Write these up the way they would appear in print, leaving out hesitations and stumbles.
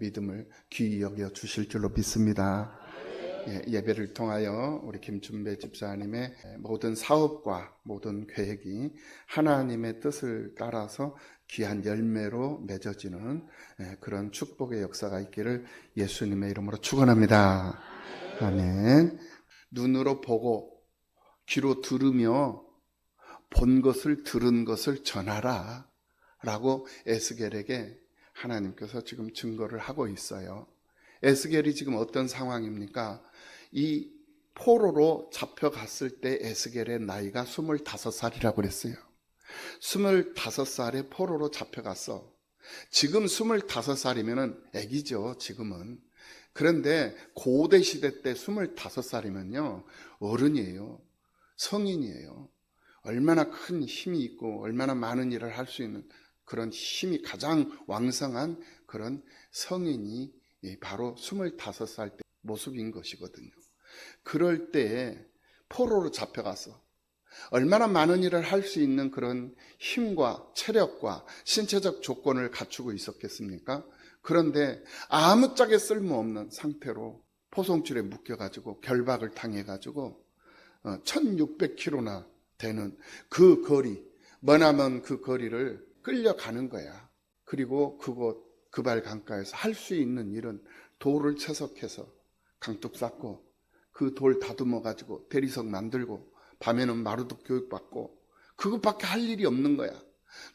믿음을 귀히 여겨 주실 줄로 믿습니다. 예배를 통하여 우리 김춘배 집사님의 모든 사업과 모든 계획이 하나님의 뜻을 따라서 귀한 열매로 맺어지는 그런 축복의 역사가 있기를 예수님의 이름으로 축원합니다. 아멘. 눈으로 보고 귀로 들으며 본 것을 들은 것을 전하라 라고 에스겔에게 하나님께서 지금 증거를 하고 있어요. 에스겔이 지금 어떤 상황입니까? 이 포로로 잡혀갔을 때 에스겔의 나이가 25살이라고 그랬어요. 25살에 포로로 잡혀갔어. 지금 25살이면 애기죠, 지금은. 그런데 고대 시대 때 25살이면요, 어른이에요. 성인이에요. 얼마나 큰 힘이 있고 얼마나 많은 일을 할 수 있는 그런 힘이 가장 왕성한 그런 성인이 바로 25살 때 모습인 것이거든요. 그럴 때에 포로로 잡혀가서 얼마나 많은 일을 할 수 있는 그런 힘과 체력과 신체적 조건을 갖추고 있었겠습니까? 그런데 아무짝에 쓸모없는 상태로 포송줄에 묶여가지고 결박을 당해가지고 1600km나 되는 그 거리, 머나먼 그 거리를 끌려가는 거야. 그리고 그곳 그발 강가에서 할 수 있는 일은 돌을 채석해서 강둑 쌓고 그 돌 다듬어 가지고 대리석 만들고 밤에는 마루도 교육받고 그것밖에 할 일이 없는 거야.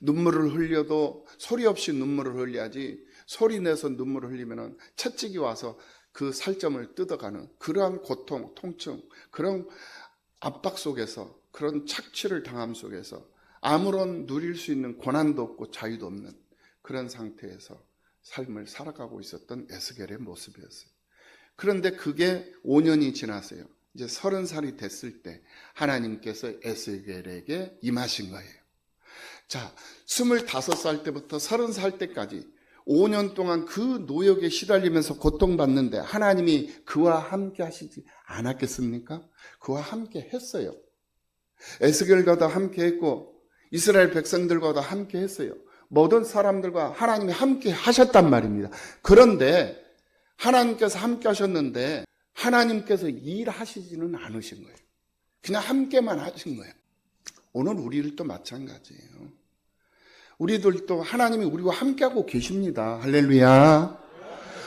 눈물을 흘려도 소리 없이 눈물을 흘려야지, 소리 내서 눈물을 흘리면은 채찍이 와서 그 살점을 뜯어가는 그러한 고통, 통증, 그런 압박 속에서, 그런 착취를 당함 속에서 아무런 누릴 수 있는 권한도 없고 자유도 없는 그런 상태에서 삶을 살아가고 있었던 에스겔의 모습이었어요. 그런데 그게 5년이 지났어요. 이제 30살이 됐을 때 하나님께서 에스겔에게 임하신 거예요. 자, 25살 때부터 30살 때까지 5년 동안 그 노역에 시달리면서 고통받는데 하나님이 그와 함께 하시지 않았겠습니까? 그와 함께 했어요. 에스겔과도 함께 했고 이스라엘 백성들과도 함께 했어요. 모든 사람들과 하나님이 함께 하셨단 말입니다. 그런데 하나님께서 함께 하셨는데 하나님께서 일하시지는 않으신 거예요. 그냥 함께만 하신 거예요. 오늘 우리들도 마찬가지예요. 우리들도 하나님이 우리와 함께하고 계십니다. 할렐루야.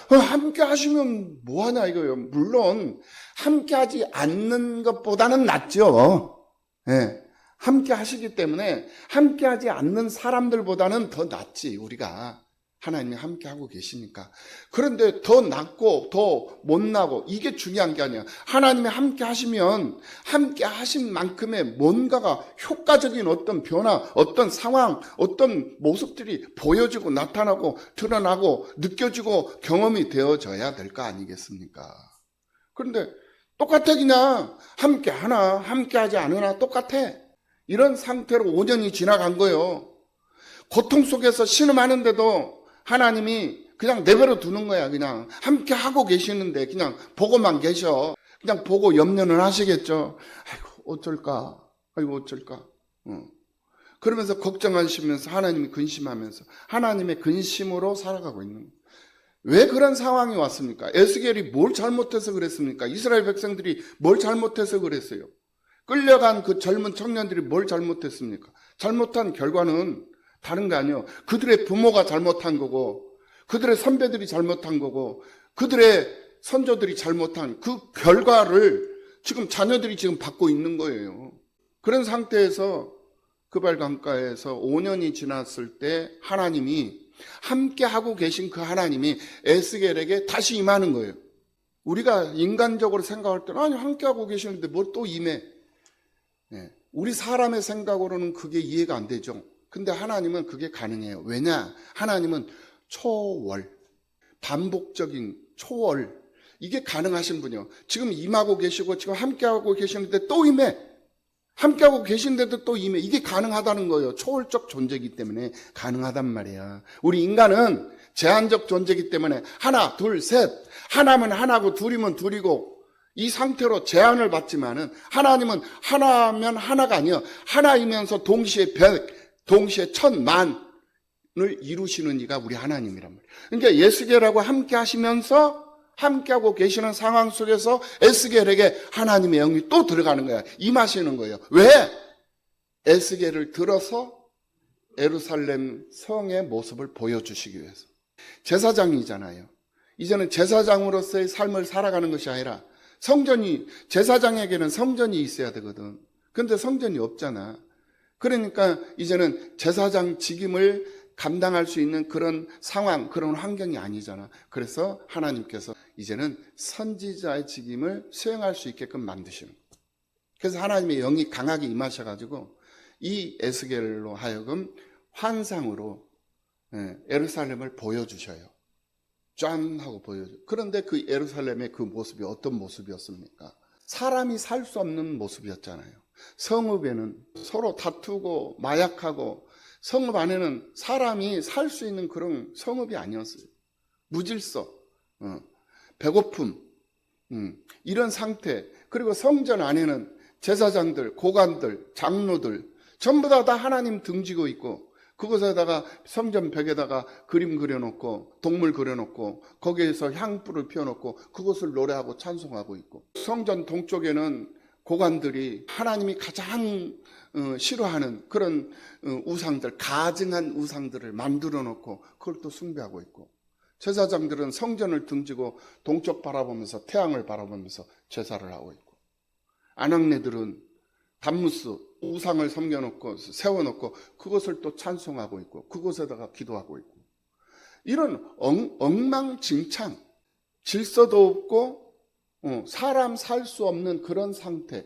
함께 하시면 뭐하냐 이거예요. 물론 함께하지 않는 것보다는 낫죠. 네. 함께 하시기 때문에 함께하지 않는 사람들보다는 더 낫지, 우리가. 하나님이 함께하고 계시니까. 그런데 더 낫고 더 못나고 이게 중요한 게 아니야. 하나님이 함께 하시면 함께 하신 만큼의 뭔가가 효과적인 어떤 변화, 어떤 상황, 어떤 모습들이 보여지고 나타나고 드러나고 느껴지고 경험이 되어져야 될 거 아니겠습니까? 그런데 똑같아. 그냥 함께 하나 함께 하지 않으나 똑같아. 이런 상태로 5년이 지나간 거예요. 고통 속에서 신음하는데도 하나님이 그냥 내버려 두는 거야. 그냥 함께 하고 계시는데 그냥 보고만 계셔. 그냥 보고 염려는 하시겠죠. 아이고 어쩔까, 아이고 어쩔까. 그러면서 걱정하시면서 하나님이 근심하면서 하나님의 근심으로 살아가고 있는 거예요. 왜 그런 상황이 왔습니까? 에스겔이 뭘 잘못해서 그랬습니까? 이스라엘 백성들이 뭘 잘못해서 그랬어요? 끌려간 그 젊은 청년들이 뭘 잘못했습니까? 잘못한 결과는 다른 거 아니에요. 그들의 부모가 잘못한 거고, 그들의 선배들이 잘못한 거고, 그들의 선조들이 잘못한 그 결과를 지금 자녀들이 지금 받고 있는 거예요. 그런 상태에서 그발 강가에서 5년이 지났을 때 하나님이 함께 하고 계신 그 하나님이 에스겔에게 다시 임하는 거예요. 우리가 인간적으로 생각할 때는 아니 함께 하고 계시는데 뭘 또 임해? 네. 우리 사람의 생각으로는 그게 이해가 안 되죠. 근데 하나님은 그게 가능해요. 왜냐? 하나님은 초월, 반복적인 초월, 이게 가능하신 분이요. 지금 임하고 계시고 지금 함께하고 계시는데 또 임해. 함께하고 계신데도 또 임해. 이게 가능하다는 거예요. 초월적 존재이기 때문에 가능하단 말이야. 우리 인간은 제한적 존재이기 때문에 하나, 둘, 셋. 하나면 하나고 둘이면 둘이고 이 상태로 제한을 받지만은 하나님은 하나면 하나가 아니에요. 하나이면서 동시에 백, 동시에 천만, 이루시는 이가 우리 하나님이란 말이에요. 그러니까 에스겔하고 함께 하시면서 함께하고 계시는 상황 속에서 에스겔에게 하나님의 영이 또 들어가는 거야. 임하시는 거예요. 왜? 에스겔을 들어서 예루살렘 성의 모습을 보여주시기 위해서. 제사장이잖아요. 이제는 제사장으로서의 삶을 살아가는 것이 아니라 제사장에게는 성전이 있어야 되거든. 근데 성전이 없잖아. 그러니까 이제는 제사장 직임을 감당할 수 있는 그런 상황, 그런 환경이 아니잖아. 그래서 하나님께서 이제는 선지자의 직임을 수행할 수 있게끔 만드시는 거예요. 그래서 하나님의 영이 강하게 임하셔가지고 이 에스겔로 하여금 환상으로 예루살렘을 보여주셔요. 짠 하고 보여줘요. 그런데 그 예루살렘의 그 모습이 어떤 모습이었습니까? 사람이 살 수 없는 모습이었잖아요. 성읍에는 서로 다투고 마약하고, 성읍 안에는 사람이 살 수 있는 그런 성읍이 아니었어요. 무질서, 배고픔, 이런 상태. 그리고 성전 안에는 제사장들, 고관들, 장로들 전부 다 하나님 등지고 있고, 그곳에다가 성전 벽에다가 그림 그려놓고 동물 그려놓고 거기에서 향불을 피워놓고 그곳을 노래하고 찬송하고 있고, 성전 동쪽에는 고관들이 하나님이 가장 싫어하는 그런 우상들, 가증한 우상들을 만들어 놓고 그걸 또 숭배하고 있고, 제사장들은 성전을 등지고 동쪽 바라보면서 태양을 바라보면서 제사를 하고 있고, 아낙네들은 단무스 우상을 섬겨놓고 세워놓고 그것을 또 찬송하고 있고 그곳에다가 기도하고 있고, 이런 엉망진창, 질서도 없고 사람 살 수 없는 그런 상태,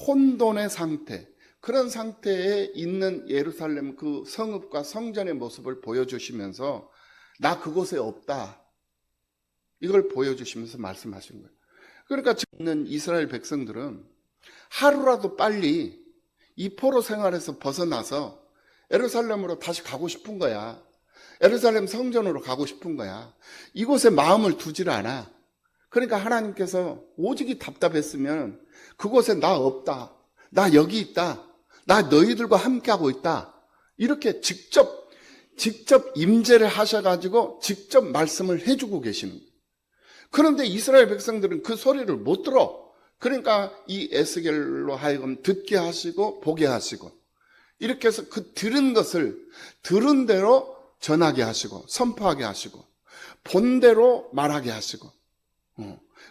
혼돈의 상태, 그런 상태에 있는 예루살렘 그 성읍과 성전의 모습을 보여주시면서 나 그곳에 없다, 이걸 보여주시면서 말씀하신 거예요. 그러니까 지금 있는 이스라엘 백성들은 하루라도 빨리 이 포로 생활에서 벗어나서 예루살렘으로 다시 가고 싶은 거야. 예루살렘 성전으로 가고 싶은 거야. 이곳에 마음을 두질 않아. 그러니까 하나님께서 오직이 답답했으면 그곳에 나 없다, 나 여기 있다, 나 너희들과 함께하고 있다, 이렇게 직접 임재를 하셔가지고 직접 말씀을 해주고 계시는 거예요. 그런데 이스라엘 백성들은 그 소리를 못 들어. 그러니까 이 에스겔로 하여금 듣게 하시고 보게 하시고, 이렇게 해서 그 들은 것을 들은 대로 전하게 하시고 선포하게 하시고 본대로 말하게 하시고,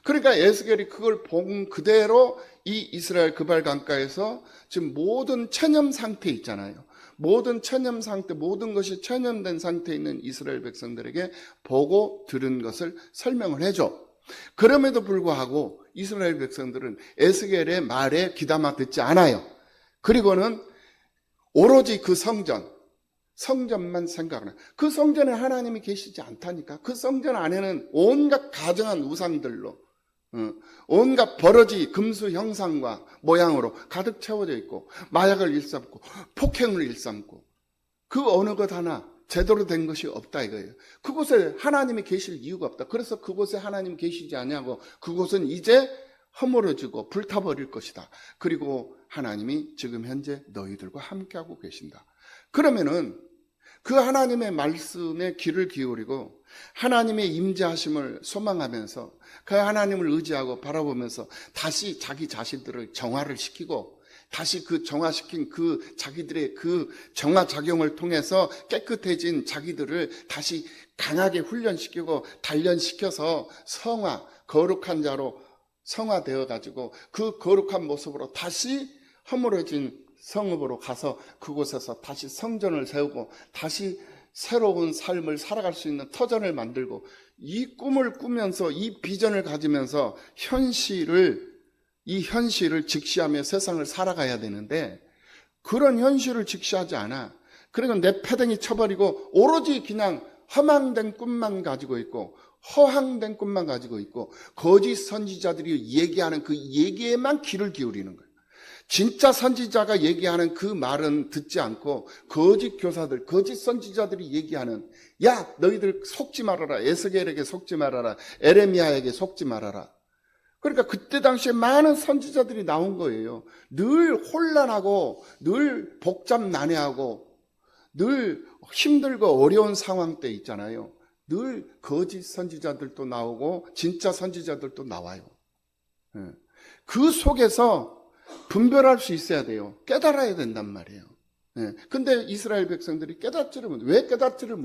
그러니까 에스겔이 그걸 본 그대로 이 이스라엘 그발 강가에서 지금 모든 천연 상태 있잖아요. 모든 천연 상태, 모든 것이 천연된 상태에 있는 이스라엘 백성들에게 보고 들은 것을 설명을 해줘. 그럼에도 불구하고 이스라엘 백성들은 에스겔의 말에 귀담아 듣지 않아요. 그리고는 오로지 그 성전만 생각을 해요. 그 성전에 하나님이 계시지 않다니까. 그 성전 안에는 온갖 가증한 우상들로, 온갖 버러지 금수 형상과 모양으로 가득 채워져 있고, 마약을 일삼고 폭행을 일삼고, 그 어느 것 하나 제대로 된 것이 없다 이거예요. 그곳에 하나님이 계실 이유가 없다. 그래서 그곳에 하나님 계시지 않냐고, 그곳은 이제 허물어지고 불타버릴 것이다. 그리고 하나님이 지금 현재 너희들과 함께하고 계신다. 그러면은 그 하나님의 말씀에 귀를 기울이고 하나님의 임재하심을 소망하면서 그 하나님을 의지하고 바라보면서 다시 자기 자신들을 정화를 시키고, 다시 그 정화시킨 그 자기들의 그 정화작용을 통해서 깨끗해진 자기들을 다시 강하게 훈련시키고 단련시켜서 거룩한 자로 성화되어 가지고 그 거룩한 모습으로 다시 허물어진 성읍으로 가서 그곳에서 다시 성전을 세우고 다시 새로운 삶을 살아갈 수 있는 터전을 만들고, 이 꿈을 꾸면서 이 비전을 가지면서 이 현실을 직시하며 세상을 살아가야 되는데, 그런 현실을 직시하지 않아. 그러니까 내 패댕이 쳐버리고 오로지 그냥 허망된 꿈만 가지고 있고 허황된 꿈만 가지고 있고 거짓 선지자들이 얘기하는 그 얘기에만 귀를 기울이는 거예요. 진짜 선지자가 얘기하는 그 말은 듣지 않고 거짓 교사들, 거짓 선지자들이 얘기하는, 야 너희들 속지 말아라, 에스겔에게 속지 말아라, 에레미야에게 속지 말아라. 그러니까 그때 당시에 많은 선지자들이 나온 거예요. 늘 혼란하고 늘 복잡난해하고 늘 힘들고 어려운 상황 때 있잖아요. 늘 거짓 선지자들도 나오고 진짜 선지자들도 나와요. 그 속에서 분별할 수 있어야 돼요. 깨달아야 된단 말이에요. 근데 이스라엘 백성들이 왜 깨닫지를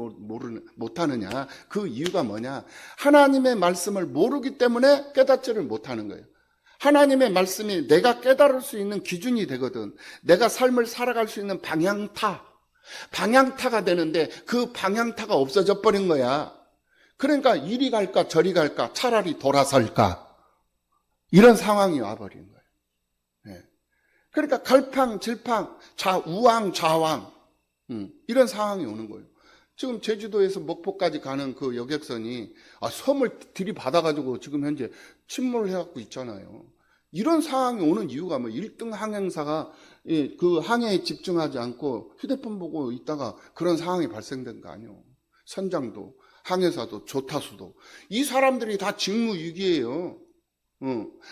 못하느냐? 그 이유가 뭐냐? 하나님의 말씀을 모르기 때문에 깨닫지를 못하는 거예요. 하나님의 말씀이 내가 깨달을 수 있는 기준이 되거든. 내가 삶을 살아갈 수 있는 방향타가 되는데 그 방향타가 없어져 버린 거야. 그러니까 이리 갈까 저리 갈까 차라리 돌아설까 이런 상황이 와버린 거예요. 그러니까 갈팡질팡 우왕좌왕 이런 상황이 오는 거예요. 지금 제주도에서 목포까지 가는 그 여객선이 섬을 들이받아가지고 지금 현재 침몰을 해갖고 있잖아요. 이런 상황이 오는 이유가 1등 항행사가 그 항해에 집중하지 않고 휴대폰 보고 있다가 그런 상황이 발생된 거 아니에요. 선장도 항해사도 조타수도 이 사람들이 다 직무유기예요.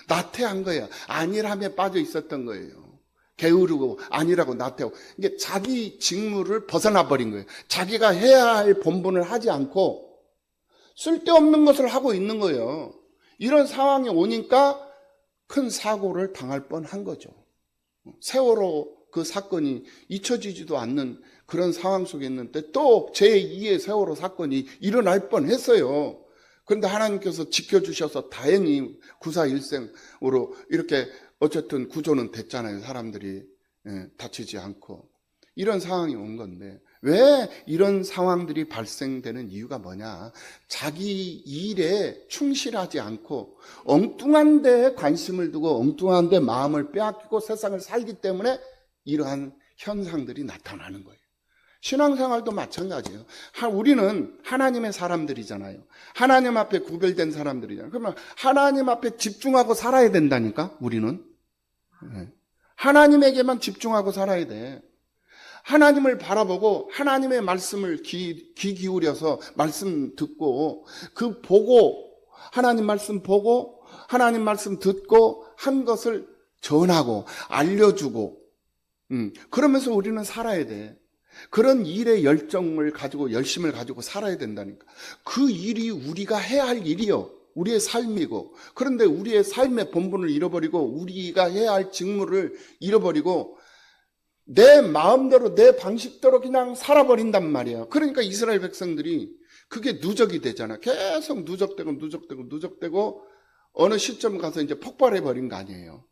나태한 거야. 안일함에 빠져 있었던 거예요. 게으르고 아니라고 나태하고 이게 자기 직무를 벗어나 버린 거예요. 자기가 해야 할 본분을 하지 않고 쓸데없는 것을 하고 있는 거예요. 이런 상황이 오니까 큰 사고를 당할 뻔한 거죠. 세월호 그 사건이 잊혀지지도 않는 그런 상황 속에 있는데 또 제2의 세월호 사건이 일어날 뻔했어요. 그런데 하나님께서 지켜주셔서 다행히 구사일생으로 이렇게 어쨌든 구조는 됐잖아요. 사람들이 다치지 않고. 이런 상황이 온 건데 왜 이런 상황들이 발생되는 이유가 뭐냐? 자기 일에 충실하지 않고 엉뚱한 데에 관심을 두고 엉뚱한 데 마음을 빼앗기고 세상을 살기 때문에 이러한 현상들이 나타나는 거예요. 신앙생활도 마찬가지예요. 우리는 하나님의 사람들이잖아요. 하나님 앞에 구별된 사람들이잖아요. 그러면 하나님 앞에 집중하고 살아야 된다니까, 우리는. 하나님에게만 집중하고 살아야 돼. 하나님을 바라보고 하나님의 말씀을 귀 기울여서 말씀 듣고 하나님 말씀 보고 하나님 말씀 듣고 한 것을 전하고 알려주고 그러면서 우리는 살아야 돼. 그런 일에 열정을 가지고 열심을 가지고 살아야 된다니까. 그 일이 우리가 해야 할 일이요. 우리의 삶이고. 그런데 우리의 삶의 본분을 잃어버리고 우리가 해야 할 직무를 잃어버리고 내 마음대로 내 방식대로 그냥 살아버린단 말이에요. 그러니까 이스라엘 백성들이 그게 누적이 되잖아. 계속 누적되고 어느 시점 가서 이제 폭발해버린 거 아니에요.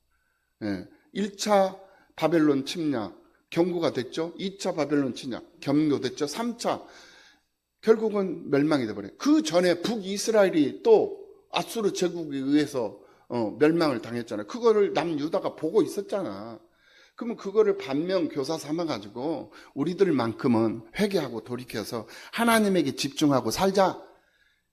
1차 바벨론 침략 경고가 됐죠. 2차 바벨론 침략 경고됐죠. 3차 결국은 멸망이 돼버려요. 그 전에 북이스라엘이 또 아수르 제국에 의해서 멸망을 당했잖아요. 그거를 남유다가 보고 있었잖아. 그러면 그거를 반면교사 삼아가지고 우리들만큼은 회개하고 돌이켜서 하나님에게 집중하고 살자.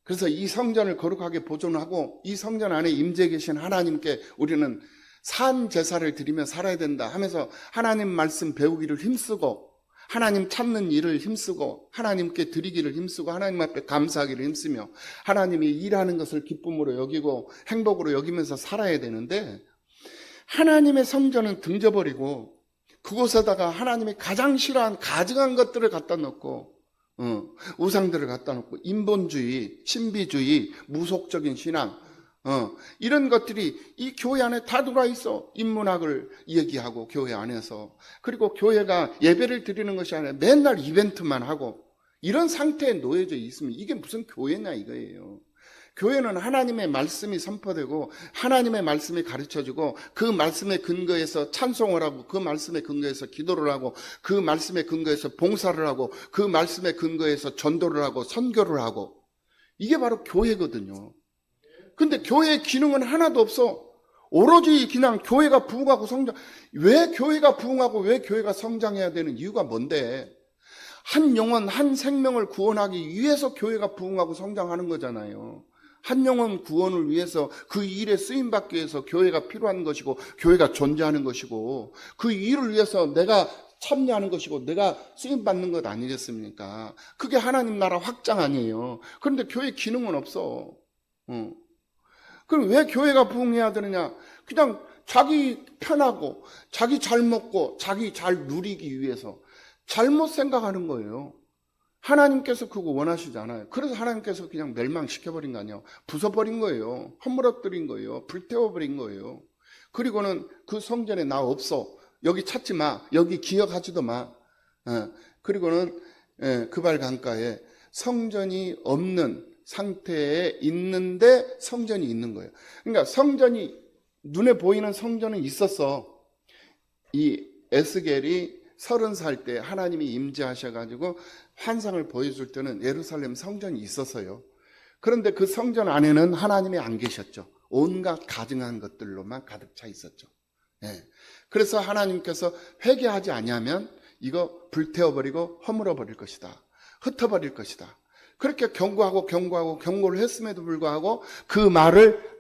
그래서 이 성전을 거룩하게 보존하고 이 성전 안에 임재 계신 하나님께 우리는 산 제사를 드리며 살아야 된다 하면서 하나님 말씀 배우기를 힘쓰고 하나님 찾는 일을 힘쓰고 하나님께 드리기를 힘쓰고 하나님 앞에 감사하기를 힘쓰며 하나님이 일하는 것을 기쁨으로 여기고 행복으로 여기면서 살아야 되는데 하나님의 성전은 등져버리고 그곳에다가 하나님이 가장 싫어하는 가증한 것들을 갖다 놓고 우상들을 갖다 놓고 인본주의, 신비주의, 무속적인 신앙 이런 것들이 이 교회 안에 다 들어와 있어. 인문학을 얘기하고 교회 안에서. 그리고 교회가 예배를 드리는 것이 아니라 맨날 이벤트만 하고 이런 상태에 놓여져 있으면 이게 무슨 교회냐 이거예요. 교회는 하나님의 말씀이 선포되고 하나님의 말씀이 가르쳐주고 그 말씀에 근거해서 찬송을 하고 그 말씀에 근거해서 기도를 하고 그 말씀에 근거해서 봉사를 하고 그 말씀에 근거해서 전도를 하고 선교를 하고 이게 바로 교회거든요. 근데 교회의 기능은 하나도 없어. 오로지 그냥 교회가 부흥하고 성장. 왜 교회가 부흥하고 왜 교회가 성장해야 되는 이유가 뭔데? 한 영혼, 한 생명을 구원하기 위해서 교회가 부흥하고 성장하는 거잖아요. 한 영혼 구원을 위해서 그 일에 쓰임받기 위해서 교회가 필요한 것이고 교회가 존재하는 것이고 그 일을 위해서 내가 참여하는 것이고 내가 쓰임받는 것 아니겠습니까? 그게 하나님 나라 확장 아니에요. 그런데 교회 기능은 없어. 그럼 왜 교회가 부흥해야 되느냐? 그냥 자기 편하고 자기 잘 먹고 자기 잘 누리기 위해서 잘못 생각하는 거예요. 하나님께서 그거 원하시지 않아요. 그래서 하나님께서 그냥 멸망시켜버린 거 아니에요. 부숴버린 거예요. 허물어뜨린 거예요. 불태워버린 거예요. 그리고는 그 성전에 나 없어. 여기 찾지 마. 여기 기억하지도 마. 그리고는 그발 강가에 성전이 없는 상태에 있는데 성전이 있는 거예요. 그러니까 성전이, 눈에 보이는 성전은 있었어. 이 에스겔이 30살 때 하나님이 임재하셔가지고 환상을 보여줄 때는 예루살렘 성전이 있었어요. 그런데 그 성전 안에는 하나님이 안 계셨죠. 온갖 가증한 것들로만 가득 차 있었죠. 그래서 하나님께서 회개하지 아니하면 이거 불태워버리고 허물어버릴 것이다. 흩어버릴 것이다. 그렇게 경고를 했음에도 불구하고 그 말을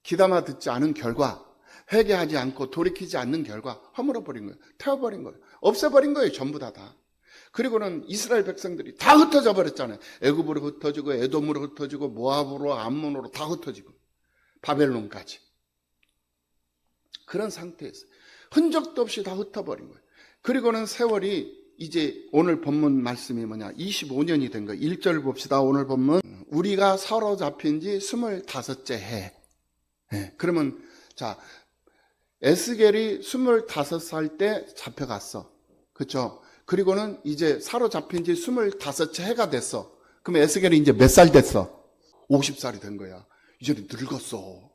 귀담아 듣지 않은 결과, 회개하지 않고 돌이키지 않는 결과 허물어버린 거예요. 태워버린 거예요. 없애버린 거예요. 전부 다. 그리고는 이스라엘 백성들이 다 흩어져 버렸잖아요. 애굽으로 흩어지고 에돔으로 흩어지고 모압으로 암몬으로 다 흩어지고 바벨론까지. 그런 상태에서 흔적도 없이 다 흩어버린 거예요. 그리고는 세월이 이제 오늘 본문 말씀이 뭐냐, 25년이 된 거예요. 1절 봅시다. 오늘 본문. 우리가 사로잡힌 지 25째 해. 그러면 자, 에스겔이 25살 때 잡혀갔어. 그렇죠? 그리고는 이제 사로잡힌 지 25째 해가 됐어. 그럼 에스겔이 이제 몇 살 됐어? 50살이 된 거야. 이제 늙었어.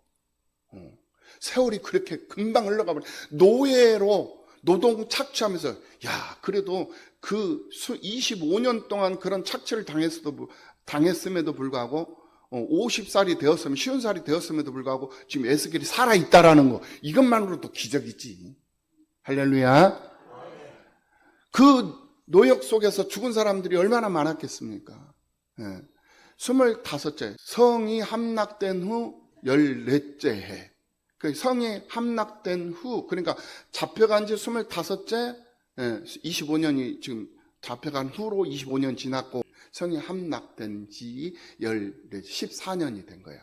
세월이 그렇게 금방 흘러가버려. 노예로 노동 착취하면서, 야, 그래도 그 25년 동안 그런 착취를 당했음에도 불구하고 50살이 되었으면, 50살이 되었음에도 불구하고 지금 에스겔이 살아있다라는 거, 이것만으로도 기적이지. 할렐루야. 그 노역 속에서 죽은 사람들이 얼마나 많았겠습니까? 25째, 성이 함락된 후 14째 해. 그 성이 함락된 후, 그러니까 잡혀간 지 25째, 25년이 지금 잡혀간 후로 25년 지났고, 성이 함락된 지 14년이 된 거야.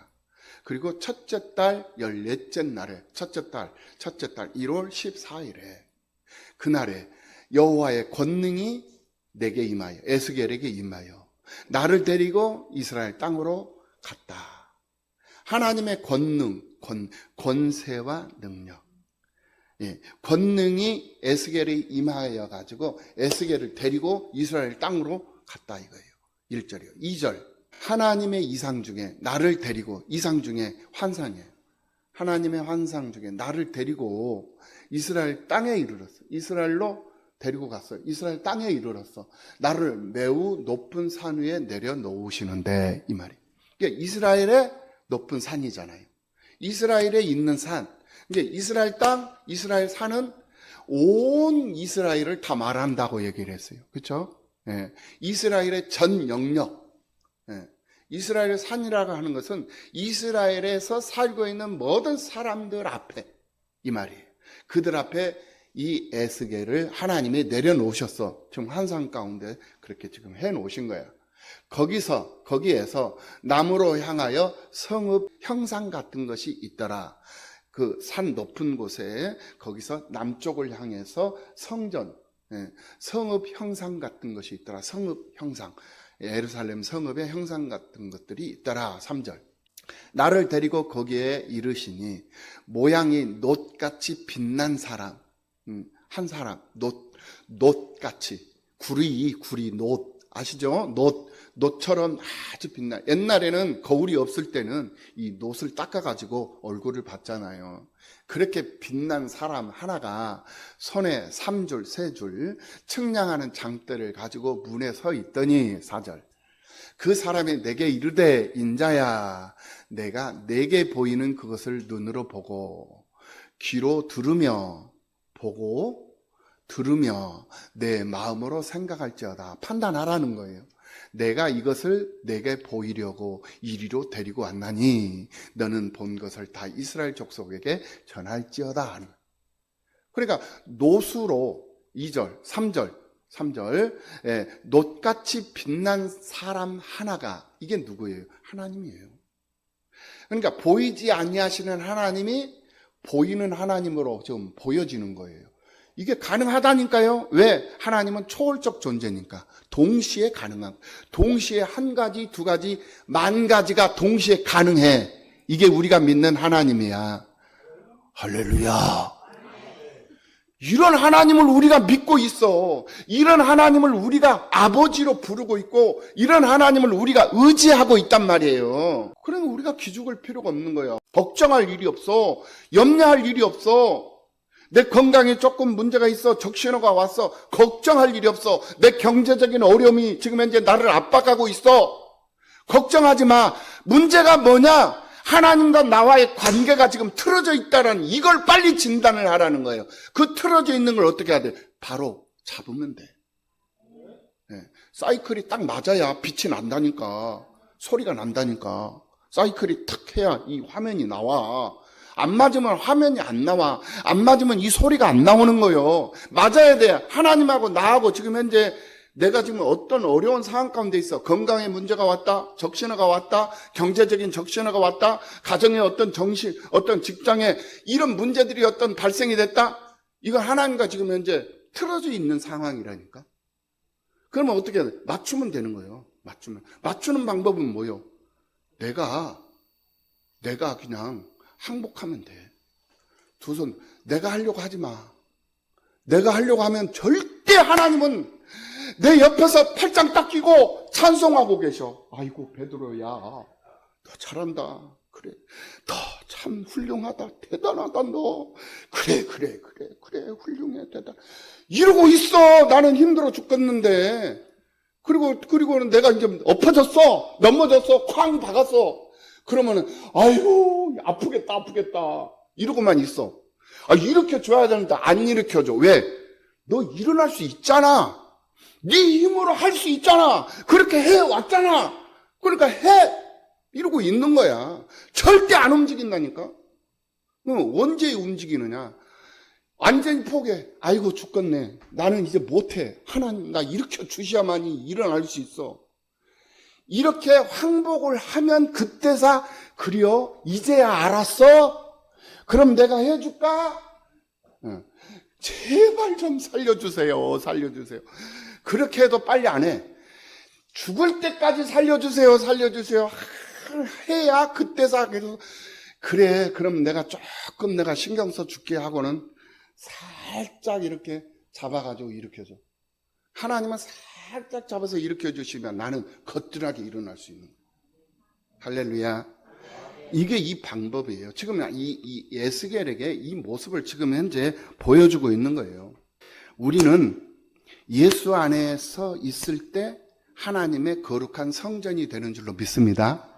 그리고 첫째 달 14째 날에, 첫째 달 1월 14일에, 그날에 여호와의 권능이 내게 임하여, 에스겔에게 임하여 나를 데리고 이스라엘 땅으로 갔다. 하나님의 권능, 권세와 능력, 권능이 에스겔에 임하여 가지고 에스겔을 데리고 이스라엘 땅으로 갔다 이거예요. 1절이요. 2절, 하나님의 이상 중에 나를 데리고, 이상 중에 환상이에요. 하나님의 환상 중에 나를 데리고 이스라엘 땅에 이르렀어. 이스라엘로 데리고 갔어요. 이스라엘 땅에 이르렀어. 나를 매우 높은 산 위에 내려놓으시는데, 이 말이. 그러니까 이스라엘의 높은 산이잖아요. 이스라엘에 있는 산. 이제 이스라엘 땅, 이스라엘 산은 온 이스라엘을 다 말한다고 얘기를 했어요. 그렇죠? 이스라엘의 전 영역. 이스라엘의 산이라고 하는 것은 이스라엘에서 살고 있는 모든 사람들 앞에, 이 말이에요. 그들 앞에 이 에스겔을 하나님이 내려놓으셨어. 지금 환상 가운데 그렇게 지금 해놓으신 거야. 거기에서 나무로 향하여 성읍 형상 같은 것이 있더라. 그 산 높은 곳에 거기서 남쪽을 향해서 성전, 성읍 형상 같은 것이 있더라. 성읍 형상, 예루살렘 성읍의 형상 같은 것들이 있더라. 3절. 나를 데리고 거기에 이르시니 모양이 놋같이 빛난 사람, 한 사람, 놋같이, 구리, 놋, 아시죠? 놋처럼 아주 빛나. 옛날에는 거울이 없을 때는 이 놋을 닦아가지고 얼굴을 봤잖아요. 그렇게 빛난 사람 하나가 손에 3줄, 3줄 측량하는 장대를 가지고 문에 서 있더니, 4절. 그 사람이 내게 이르되, 인자야, 내가 내게 보이는 그것을 눈으로 보고 귀로 들으며, 보고 들으며 내 마음으로 생각할지어다. 판단하라는 거예요. 내가 이것을 내게 보이려고 이리로 데리고 왔나니 너는 본 것을 다 이스라엘 족속에게 전할지어다. 그러니까 노수로 2절, 3절, 놋같이 빛난 사람 하나가, 이게 누구예요? 하나님이에요. 그러니까 보이지 아니하시는 하나님이 보이는 하나님으로 좀 보여지는 거예요. 이게 가능하다니까요. 왜? 하나님은 초월적 존재니까. 동시에 가능한. 동시에 한 가지, 두 가지, 만 가지가 동시에 가능해. 이게 우리가 믿는 하나님이야. 할렐루야. 이런 하나님을 우리가 믿고 있어. 이런 하나님을 우리가 아버지로 부르고 있고, 이런 하나님을 우리가 의지하고 있단 말이에요. 그러면 우리가 기죽을 필요가 없는 거예요. 걱정할 일이 없어. 염려할 일이 없어. 내 건강에 조금 문제가 있어. 적신호가 왔어. 걱정할 일이 없어. 내 경제적인 어려움이 지금 현재 나를 압박하고 있어. 걱정하지 마. 문제가 뭐냐? 하나님과 나와의 관계가 지금 틀어져 있다는 이걸 빨리 진단을 하라는 거예요. 그 틀어져 있는 걸 어떻게 해야 돼? 바로 잡으면 돼. 네. 사이클이 딱 맞아야 빛이 난다니까. 소리가 난다니까. 사이클이 탁 해야 이 화면이 나와. 안 맞으면 화면이 안 나와. 안 맞으면 이 소리가 안 나오는 거예요. 맞아야 돼. 하나님하고 나하고 지금 현재 내가 지금 어떤 어려운 상황 가운데 있어. 건강에 문제가 왔다. 적신호가 왔다. 경제적인 적신호가 왔다. 가정에 어떤 어떤 직장에 이런 문제들이 어떤 발생이 됐다. 이거 하나님과 지금 현재 틀어져 있는 상황이라니까. 그러면 어떻게 해야 돼? 맞추면 되는 거예요. 맞추는 방법은 뭐예요? 내가 그냥 항복하면 돼. 두 손, 내가 하려고 하지 마. 내가 하려고 하면 절대 하나님은 내 옆에서 팔짱 딱 끼고 찬송하고 계셔. 아이고 베드로야, 너 잘한다. 그래, 너 참 훌륭하다. 대단하다 너. 그래 훌륭해 대단. 이러고 있어. 나는 힘들어 죽겠는데. 그리고는 내가 이제 엎어졌어. 넘어졌어. 쾅 박았어. 그러면은 아이고 아프겠다. 이러고만 있어. 일으켜 줘야 되는데 안 일으켜 줘. 왜? 너 일어날 수 있잖아. 네 힘으로 할 수 있잖아. 그렇게 해왔잖아. 그러니까 해. 이러고 있는 거야. 절대 안 움직인다니까. 언제 움직이느냐. 완전히 포기해. 아이고 죽겠네. 나는 이제 못해. 하나님 나 일으켜 주셔야만이 일어날 수 있어. 이렇게 항복을 하면 그때서 그래요. 이제야 알았어? 그럼 내가 해줄까? 제발 좀 살려주세요. 그렇게 해도 빨리 안 해. 죽을 때까지 살려주세요. 해야 그때서 그래. 그럼 내가 조금 내가 신경 써 줄게 하고는 살짝 이렇게 잡아가지고 일으켜줘. 하나님은 살짝 잡아서 일으켜 주시면 나는 거뜬하게 일어날 수 있는 거예요. 할렐루야. 이게 이 방법이에요. 지금 이 에스겔에게 이 모습을 지금 현재 보여주고 있는 거예요. 우리는 예수 안에서 있을 때 하나님의 거룩한 성전이 되는 줄로 믿습니다.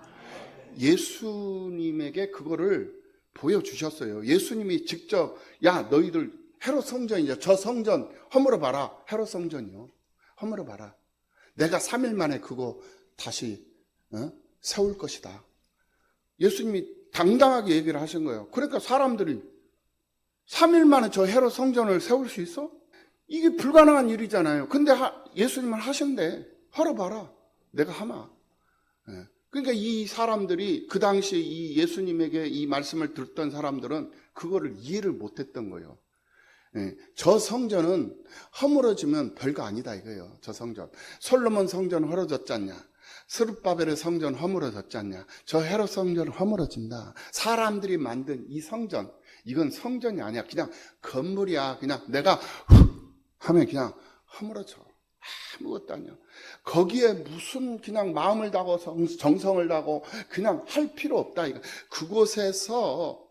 예수님에게 그거를 보여주셨어요. 예수님이 직접 야 너희들 헤롯 성전이죠. 저 성전 허물어 봐라. 헤롯 성전이요. 허물어 봐라. 내가 3일 만에 그거 다시 세울 것이다. 예수님이 당당하게 얘기를 하신 거예요. 그러니까 사람들이 3일 만에 저 헤롯 성전을 세울 수 있어? 이게 불가능한 일이잖아요. 근데 예수님은 하신대. 헐어봐라. 내가 하마. 그러니까 이 사람들이 그 당시에 이 예수님에게 이 말씀을 듣던 사람들은 그거를 이해를 못했던 거예요. 저 성전은 허물어지면 별거 아니다 이거예요. 저 성전. 솔로몬 성전 허물어졌지 않냐. 스룹바벨의 성전 허물어졌지 않냐. 저 헤롯 성전은 허물어진다. 사람들이 만든 이 성전, 이건 성전이 아니야. 그냥 건물이야. 그냥 내가 하면 그냥 허물어져. 아무것도 아니야. 거기에 무슨 그냥 마음을 다하고 정성을 다하고 그냥 할 필요 없다. 이거. 그곳에서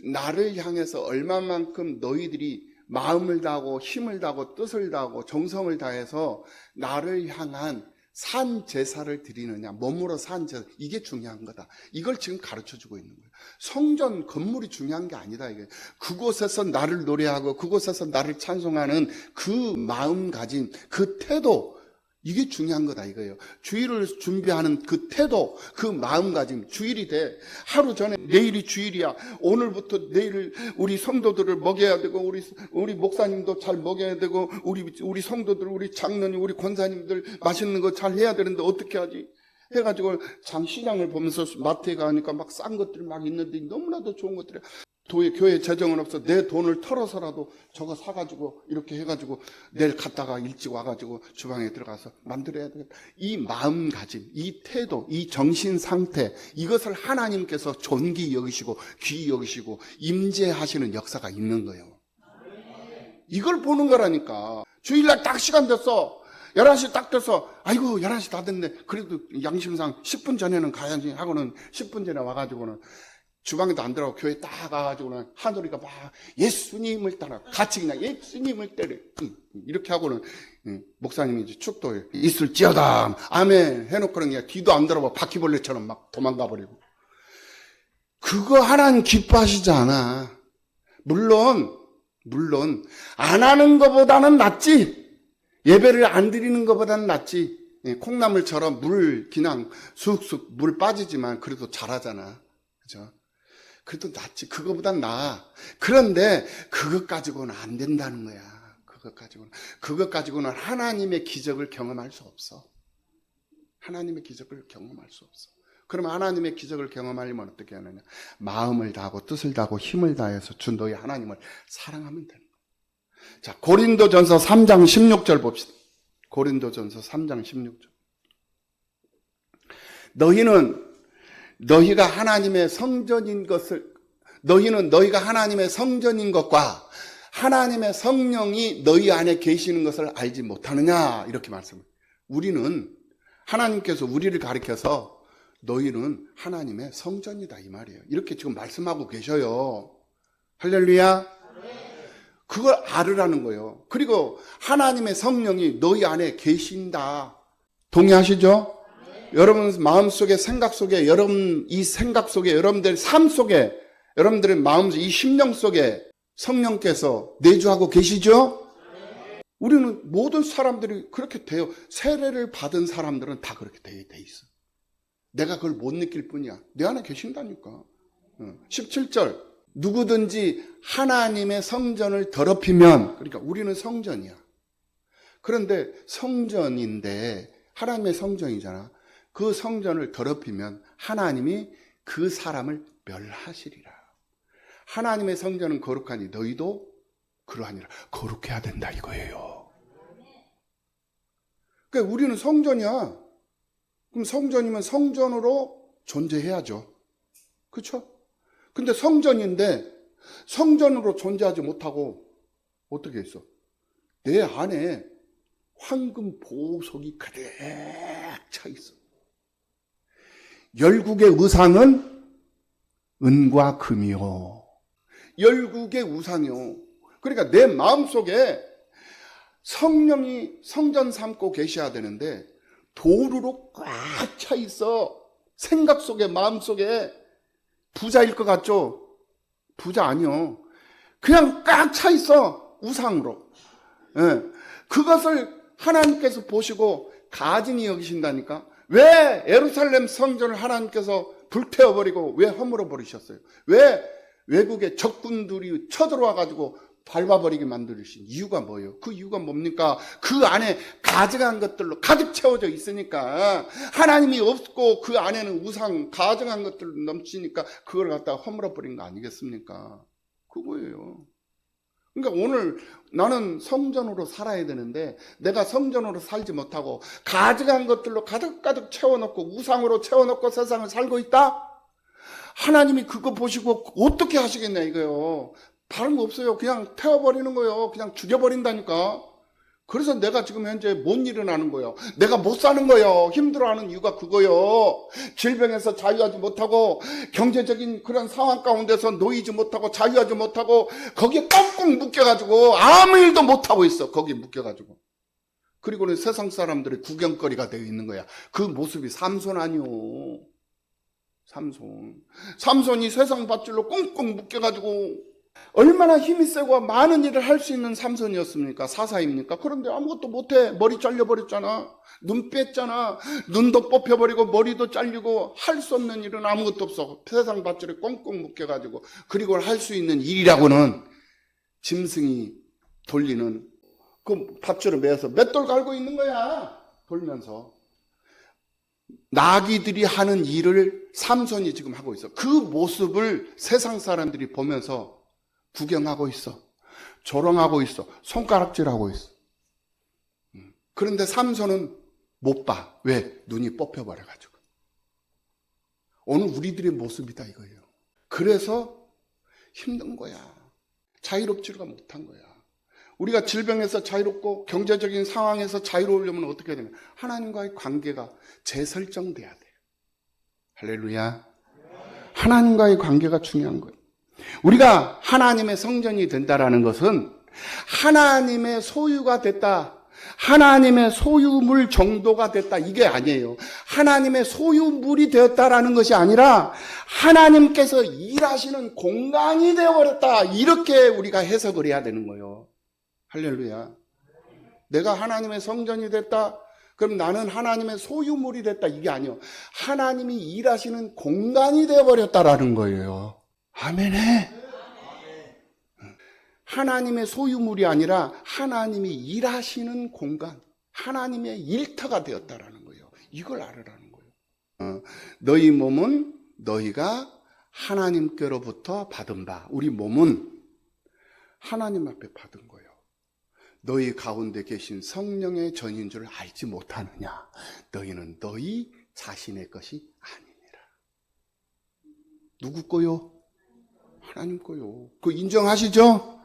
나를 향해서 얼마만큼 너희들이 마음을 다하고 힘을 다하고 뜻을 다하고 정성을 다해서 나를 향한 산 제사를 드리느냐, 몸으로 산 제사, 이게 중요한 거다. 이걸 지금 가르쳐주고 있는 거예요. 성전 건물이 중요한 게 아니다. 이게 그곳에서 나를 노래하고 그곳에서 나를 찬송하는 그 마음가짐, 그 태도, 이게 중요한 거다 이거예요. 주일을 준비하는 그 태도, 그 마음가짐. 주일이 돼. 하루 전에 내일이 주일이야. 오늘부터 내일 우리 성도들을 먹여야 되고 우리 목사님도 잘 먹여야 되고 우리 성도들, 우리 장로님, 우리 권사님들 맛있는 거 잘 해야 되는데 어떻게 하지? 해가지고 시장을 보면서 마트에 가니까 막 싼 것들이 막 있는데 너무나도 좋은 것들이 교회 재정은 없어. 내 돈을 털어서라도 저거 사가지고 이렇게 해가지고 내일 갔다가 일찍 와가지고 주방에 들어가서 만들어야 되겠다. 이 마음가짐, 이 태도, 이 정신 상태, 이것을 하나님께서 존귀 여기시고 귀히 여기시고 임재하시는 역사가 있는 거예요. 이걸 보는 거라니까. 주일날 딱 시간 됐어. 11시 딱 돼서 아이고 11시 다 됐네. 그래도 양심상 10분 전에는 가야지 하고는 10분 전에 와가지고는 주방에도 안 들어가고 교회 딱 가가지고는 한소리가 막 예수님을 따라 같이 그냥 예수님을 때려 이렇게 하고는 목사님이 이제 축도에 있을지어다 아멘 해놓고는 그냥 뒤도 안 들어봐 바퀴벌레처럼 막 도망가 버리고. 그거 하나님 기뻐하시지 않아. 물론 안 하는 것보다는 낫지. 예배를 안 드리는 것보다는 낫지. 콩나물처럼 물 그냥 쑥쑥 물 빠지지만 그래도 잘하잖아. 그죠? 그래도 낫지. 그거보단 나아. 그런데 그것 가지고는 안 된다는 거야. 그것 가지고는 하나님의 기적을 경험할 수 없어. 하나님의 기적을 경험할 수 없어. 그러면 하나님의 기적을 경험하려면 어떻게 하느냐? 마음을 다하고 뜻을 다하고 힘을 다해서 주 너희 하나님을 사랑하면 되는 거야. 자, 고린도전서 3장 16절 봅시다. 고린도전서 3장 16절. 너희가 하나님의 성전인 것을, 너희가 하나님의 성전인 것과 하나님의 성령이 너희 안에 계시는 것을 알지 못하느냐? 이렇게 말씀을. 우리는 하나님께서 우리를 가리켜서 너희는 하나님의 성전이다 이 말이에요. 이렇게 지금 말씀하고 계셔요. 할렐루야. 그걸 알으라는 거예요. 그리고 하나님의 성령이 너희 안에 계신다. 동의하시죠? 여러분 마음속에 생각 속에 이 생각 속에 여러분들 삶 속에 여러분들의 마음 이 심령 속에 성령께서 내주하고 계시죠? 우리는 모든 사람들이 그렇게 돼요. 세례를 받은 사람들은 다 그렇게 돼 있어. 내가 그걸 못 느낄 뿐이야. 내 안에 계신다니까. 17절 누구든지 하나님의 성전을 더럽히면, 그러니까 우리는 성전이야. 그런데 성전인데 하나님의 성전이잖아. 그 성전을 더럽히면 하나님이 그 사람을 멸하시리라. 하나님의 성전은 거룩하니 너희도 그러하니라. 거룩해야 된다 이거예요. 그러니까 우리는 성전이야. 그럼 성전이면 성전으로 존재해야죠. 그렇죠? 근데 성전인데 성전으로 존재하지 못하고 어떻게 했어? 내 안에 황금 보석이 가득 차 있어. 열국의 우상은 은과 금이요. 열국의 우상이요. 그러니까 내 마음속에 성령이 성전 삼고 계셔야 되는데 도루로 꽉 차 있어. 생각 속에 마음 속에. 부자일 것 같죠? 부자 아니요. 그냥 꽉 차 있어. 우상으로. 예. 그것을 하나님께서 보시고 가증히 여기신다니까. 왜 예루살렘 성전을 하나님께서 불태워버리고 왜 허물어 버리셨어요? 왜 외국의 적군들이 쳐들어와가지고 밟아버리게 만드신 이유가 뭐예요? 그 이유가 뭡니까? 그 안에 가증한 것들로 가득 채워져 있으니까. 하나님이 없고 그 안에는 우상 가증한 것들로 넘치니까 그걸 갖다가 허물어 버린 거 아니겠습니까? 그거예요. 그러니까 오늘 나는 성전으로 살아야 되는데 내가 성전으로 살지 못하고 가증한 것들로 가득가득 채워놓고 우상으로 채워놓고 세상을 살고 있다? 하나님이 그거 보시고 어떻게 하시겠냐 이거요. 다른 거 없어요. 그냥 태워버리는 거예요. 그냥 죽여버린다니까. 그래서 내가 지금 현재 못 일어나는 거예요. 내가 못 사는 거예요. 힘들어하는 이유가 그거예요. 질병에서 자유하지 못하고 경제적인 그런 상황 가운데서 놓이지 못하고 자유하지 못하고 거기에 꽁꽁 묶여가지고 아무 일도 못하고 있어. 거기에 묶여가지고. 그리고는 세상 사람들의 구경거리가 되어 있는 거야. 그 모습이 삼손 아니요. 삼손이 세상 밧줄로 꽁꽁 묶여가지고 얼마나 힘이 세고 많은 일을 할 수 있는 삼손이었습니까? 사사입니까? 그런데 아무것도 못해. 머리 잘려버렸잖아. 눈 뺐잖아. 눈도 뽑혀버리고 머리도 잘리고 할 수 없는 일은 아무것도 없어. 세상 밧줄에 꽁꽁 묶여가지고. 그리고 할 수 있는 일이라고는 짐승이 돌리는 그 밧줄을 매어서 맷돌 갈고 있는 거야. 돌면서. 나귀들이 하는 일을 삼손이 지금 하고 있어. 그 모습을 세상 사람들이 보면서 구경하고 있어. 조롱하고 있어. 손가락질하고 있어. 그런데 삼손은 못 봐. 왜? 눈이 뽑혀버려가지고. 오늘 우리들의 모습이다 이거예요. 그래서 힘든 거야. 자유롭지가 못한 거야. 우리가 질병에서 자유롭고 경제적인 상황에서 자유로우려면 어떻게 해야 되냐? 하나님과의 관계가 재설정돼야 돼요. 할렐루야. 하나님과의 관계가 중요한 거예요. 우리가 하나님의 성전이 된다라는 것은 하나님의 소유가 됐다. 하나님의 소유물 정도가 됐다. 이게 아니에요. 하나님의 소유물이 되었다라는 것이 아니라 하나님께서 일하시는 공간이 되어버렸다. 이렇게 우리가 해석을 해야 되는 거예요. 할렐루야. 내가 하나님의 성전이 됐다. 그럼 나는 하나님의 소유물이 됐다. 이게 아니에요. 하나님이 일하시는 공간이 되어버렸다라는 거예요. 아멘해. 하나님의 소유물이 아니라 하나님이 일하시는 공간, 하나님의 일터가 되었다라는 거예요. 이걸 알으라는 거예요. 너희 몸은 너희가 하나님께로부터 받은 바, 우리 몸은 하나님 앞에 받은 거예요. 너희 가운데 계신 성령의 전인 줄 알지 못하느냐? 너희는 너희 자신의 것이 아니니라. 누구 거요? 하나님 거요. 그거 인정하시죠?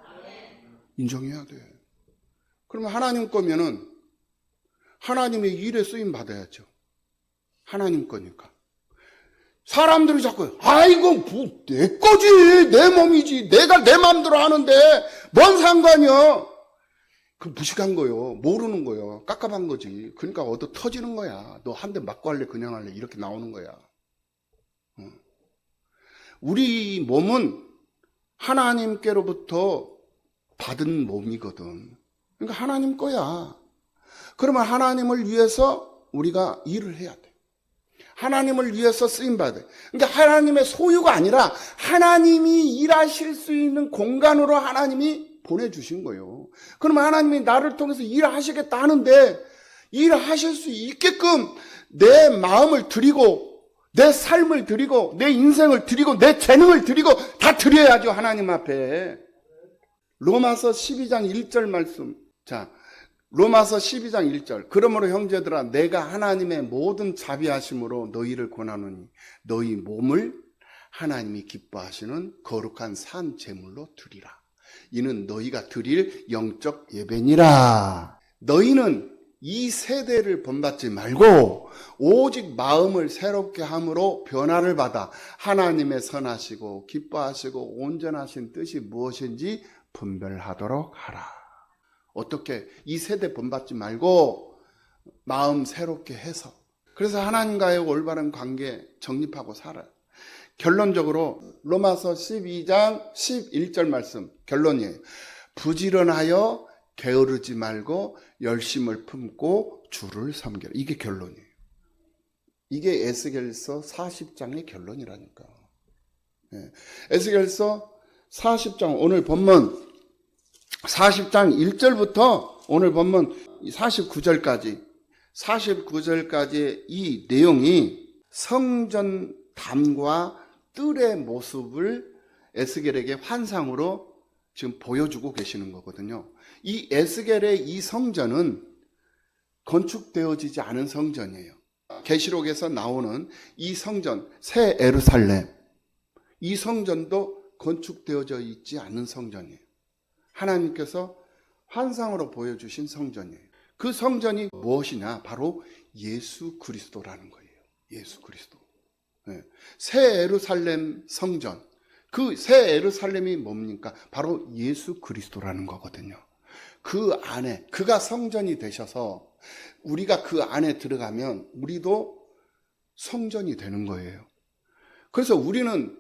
인정해야 돼. 그러면 하나님 거면은 하나님의 일에 쓰임 받아야죠. 하나님 거니까. 사람들이 자꾸 아이고 뭐 내 거지, 내 몸이지, 내가 내 마음대로 하는데 뭔 상관이야? 그 무식한 거요. 모르는 거요. 깝깝한 거지. 그러니까 얻어 터지는 거야. 너 한 대 맞고 할래, 그냥 할래, 이렇게 나오는 거야. 우리 몸은 하나님께로부터 받은 몸이거든. 그러니까 하나님 거야. 그러면 하나님을 위해서 우리가 일을 해야 돼. 하나님을 위해서 쓰임받아야 돼. 그러니까 하나님의 소유가 아니라 하나님이 일하실 수 있는 공간으로 하나님이 보내주신 거예요. 그러면 하나님이 나를 통해서 일하시겠다 하는데 일하실 수 있게끔 내 마음을 드리고 내 삶을 드리고 내 인생을 드리고 내 재능을 드리고 다 드려야죠. 하나님 앞에. 로마서 12장 1절 말씀. 자, 로마서 12장 1절. 그러므로 형제들아 내가 하나님의 모든 자비하심으로 너희를 권하노니 너희 몸을 하나님이 기뻐하시는 거룩한 산 제물로 드리라. 이는 너희가 드릴 영적 예배니라. 너희는 이 세대를 본받지 말고 오직 마음을 새롭게 함으로 변화를 받아 하나님의 선하시고 기뻐하시고 온전하신 뜻이 무엇인지 분별하도록 하라. 어떻게? 이 세대 본받지 말고 마음 새롭게 해서. 그래서 하나님과의 올바른 관계 정립하고 살아요. 결론적으로 로마서 12장 11절 말씀 결론이에요. 부지런하여 게으르지 말고 열심을 품고 주를 섬겨라. 이게 결론이에요. 이게 에스겔서 40장의 결론이라니까. 에스겔서 40장 오늘 본문 40장 1절부터 오늘 본문 49절까지 이 내용이 성전 담과 뜰의 모습을 에스겔에게 환상으로 지금 보여주고 계시는 거거든요. 이 에스겔의 이 성전은 건축되어지지 않은 성전이에요. 계시록에서 나오는 이 성전, 새 예루살렘, 이 성전도 건축되어져 있지 않은 성전이에요. 하나님께서 환상으로 보여주신 성전이에요. 그 성전이 무엇이냐? 바로 예수 그리스도라는 거예요. 예수 그리스도. 새 예루살렘 성전. 그 새 예루살렘이 뭡니까? 바로 예수 그리스도라는 거거든요. 그 안에, 그가 성전이 되셔서 우리가 그 안에 들어가면 우리도 성전이 되는 거예요. 그래서 우리는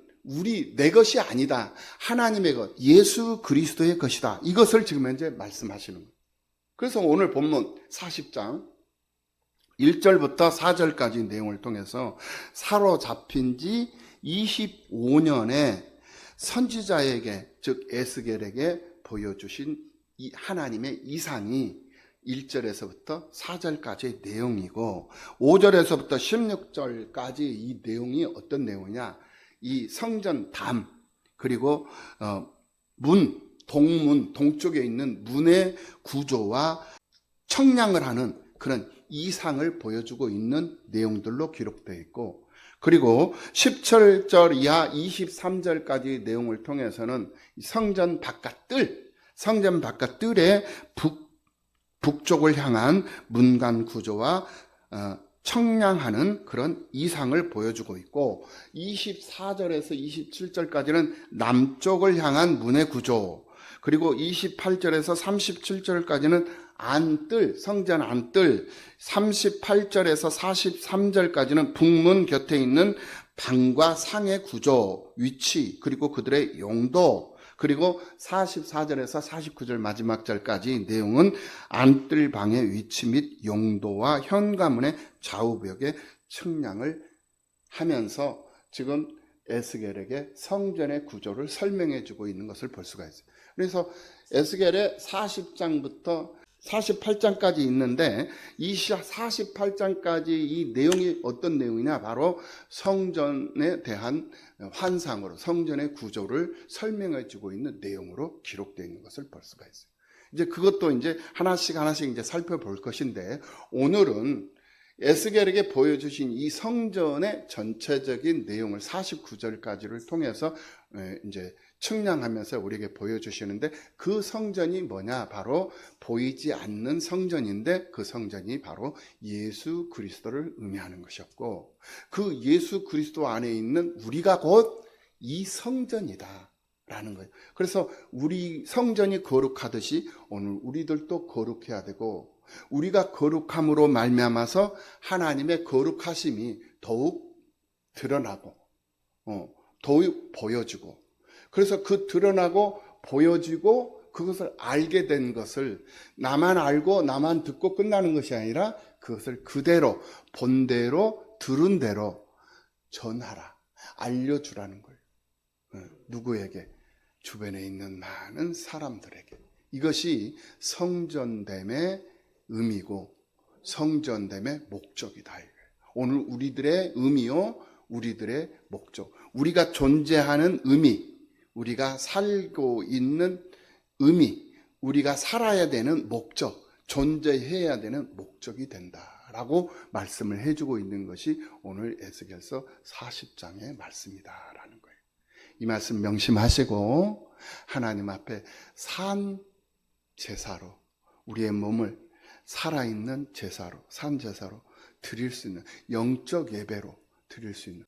내 것이 아니다. 하나님의 것, 예수 그리스도의 것이다. 이것을 지금 현재 말씀하시는 거예요. 그래서 오늘 본문 40장 1절부터 4절까지 내용을 통해서 사로잡힌 지 25년의 선지자에게, 즉 에스겔에게 보여주신 이 하나님의 이상이 1절에서부터 4절까지의 내용이고 5절에서부터 16절까지 이 내용이 어떤 내용이냐, 이 성전 담 그리고 문, 동문, 동쪽에 있는 문의 구조와 청량을 하는 그런 이상을 보여주고 있는 내용들로 기록되어 있고, 그리고 17절 이하 23절까지 내용을 통해서는 성전 바깥 뜰의 북쪽을 향한 문간 구조와 청량하는 그런 이상을 보여주고 있고, 24절에서 27절까지는 남쪽을 향한 문의 구조, 그리고 28절에서 37절까지는 안뜰, 성전 안뜰, 38절에서 43절까지는 북문 곁에 있는 방과 상의 구조, 위치, 그리고 그들의 용도, 그리고 44절에서 49절 마지막 절까지 내용은 안뜰 방의 위치 및 용도와 현관문의 좌우벽의 측량을 하면서 지금 에스겔에게 성전의 구조를 설명해 주고 있는 것을 볼 수가 있어요. 그래서 에스겔의 40장부터 48장까지 있는데, 이 48장까지 이 내용이 어떤 내용이냐, 바로 성전에 대한 환상으로 성전의 구조를 설명해 주고 있는 내용으로 기록되어 있는 것을 볼 수가 있어요. 이제 그것도 이제 하나씩 이제 살펴볼 것인데, 오늘은 에스겔에게 보여주신 이 성전의 전체적인 내용을 49절까지를 통해서 이제 측량하면서 우리에게 보여주시는데, 그 성전이 뭐냐, 바로 보이지 않는 성전인데 그 성전이 바로 예수 그리스도를 의미하는 것이었고, 그 예수 그리스도 안에 있는 우리가 곧 이 성전이다 라는 거예요. 그래서 우리 성전이 거룩하듯이 오늘 우리들도 거룩해야 되고, 우리가 거룩함으로 말미암아서 하나님의 거룩하심이 더욱 드러나고 더욱 보여지고, 그래서 그 드러나고 보여지고 그것을 알게 된 것을 나만 알고 나만 듣고 끝나는 것이 아니라 그것을 그대로 본대로 들은 대로 전하라, 알려주라는 거예요. 누구에게? 주변에 있는 많은 사람들에게. 이것이 성전됨의 의미고 성전됨의 목적이다. 오늘 우리들의 의미요, 우리들의 목적, 우리가 존재하는 의미, 우리가 살고 있는 의미, 우리가 살아야 되는 목적, 존재해야 되는 목적이 된다라고 말씀을 해주고 있는 것이 오늘 에스겔서 40장의 말씀이다라는 거예요. 이 말씀 명심하시고 하나님 앞에 산 제사로 우리의 몸을 살아있는 제사로, 산 제사로 드릴 수 있는, 영적 예배로 드릴 수 있는,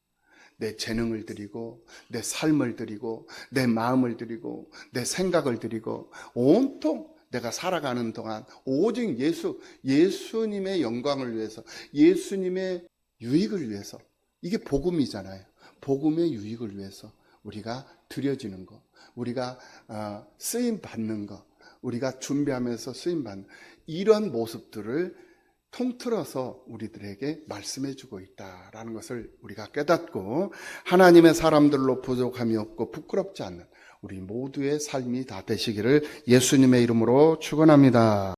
내 재능을 드리고 내 삶을 드리고 내 마음을 드리고 내 생각을 드리고 온통 내가 살아가는 동안 오직 예수님의 영광을 위해서, 예수님의 유익을 위해서, 이게 복음이잖아요. 복음의 유익을 위해서 우리가 드려지는 것, 우리가 쓰임 받는 것, 우리가 준비하면서 쓰임 받는 이런 모습들을 통틀어서 우리들에게 말씀해 주고 있다라는 것을 우리가 깨닫고, 하나님의 사람들로 부족함이 없고 부끄럽지 않는 우리 모두의 삶이 다 되시기를 예수님의 이름으로 축원합니다.